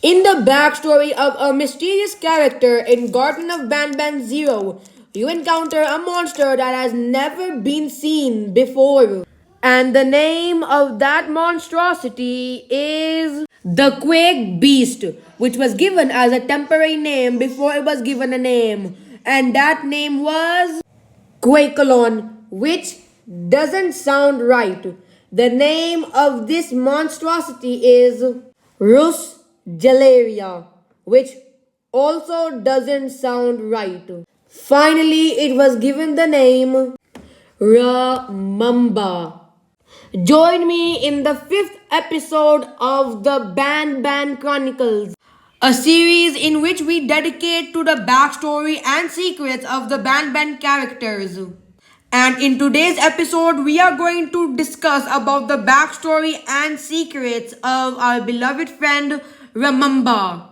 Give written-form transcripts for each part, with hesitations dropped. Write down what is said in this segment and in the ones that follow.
In the backstory of a mysterious character in Garden of Banban Zero, you encounter a monster that has never been seen before. And the name of that monstrosity is the Quake Beast, which was given as a temporary name before it was given a name. And that name was Quakelon, which doesn't sound right. The name of this monstrosity is Rus Gelaria, which also doesn't sound right. Finally, it was given the name Ramamba. Join me in the fifth episode of the Ban Chronicles, a series in which we dedicate to the backstory and secrets of the Ban characters. And in today's episode, we are going to discuss about the backstory and secrets of our beloved friend Ramamba.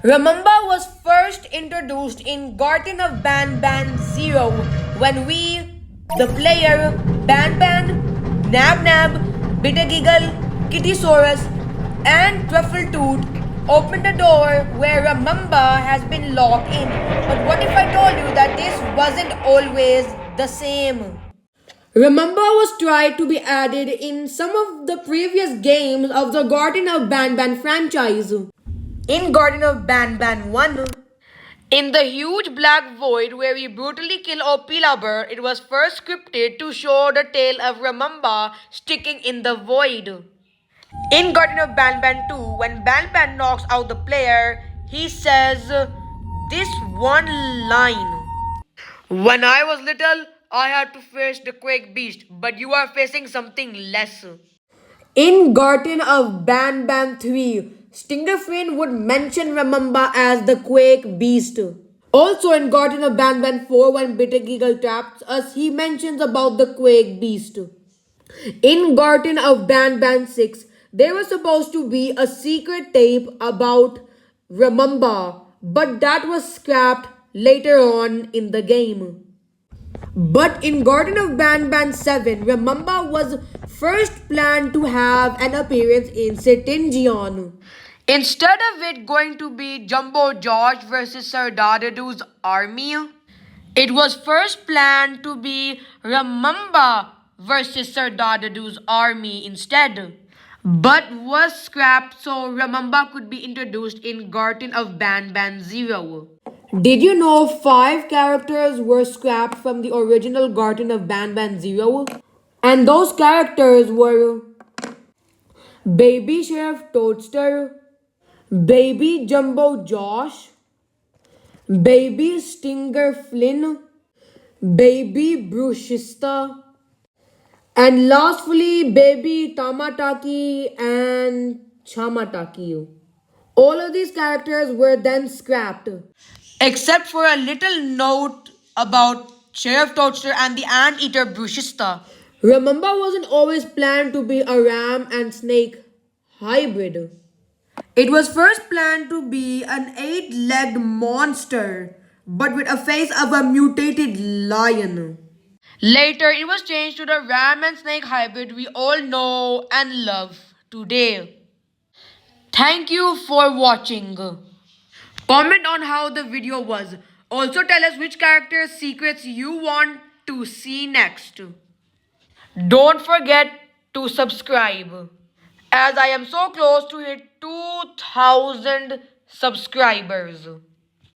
Ramamba was first introduced in Garden of Banban Zero when we, the player, Banban, Nab, Bittergiggle, Kittysaurus, and Truffletooth opened the door where Ramamba has been locked in. But what if I told you that this wasn't always the same? Ramamba was tried to be added in some of the previous games of the Garden of Banban franchise. In Garden of Banban 1, in the huge black void where we brutally kill Opilabur, it was first scripted to show the tail of Ramamba sticking in the void. In Garden of Banban 2, when Banban knocks out the player, he says this one line. When I was little, I had to face the Quake Beast, but you are facing something less. In Garden of Banban 3, Stingerfin would mention Ramamba as the Quake Beast. Also in Garden of Banban 4, when Bittergiggle traps us, he mentions about the Quake Beast. In Garden of Banban 6, there was supposed to be a secret tape about Ramamba, but that was scrapped later on in the game. But in Garden of Banban 7, Ramamba was first planned to have an appearance in Setingion. Instead of it going to be Jumbo Josh versus Sir Dadadu's army, it was first planned to be Ramamba versus Sir Dadadu's army instead, but was scrapped so Ramamba could be introduced in Garden of Banban Zero. Did you know 5 characters were scrapped from the original Garden of Banban Zero? And those characters were Baby Sheriff Toadster, Baby Jumbo Josh, Baby Stinger Flynn, Baby Brushista, and lastly Baby Tamataki and Chamataki. All of these characters were then scrapped, except for a little note about Sheriff Toadster and the Anteater Brushista. Ramamba wasn't always planned to be a ram and snake hybrid. It was first planned to be an 8-legged monster, but with a face of a mutated lion. Later, it was changed to the ram and snake hybrid we all know and love today. Thank you for watching. Comment on how the video was. Also tell us which character secrets you want to see next. Don't forget to subscribe, as I am so close to hit 2000 subscribers.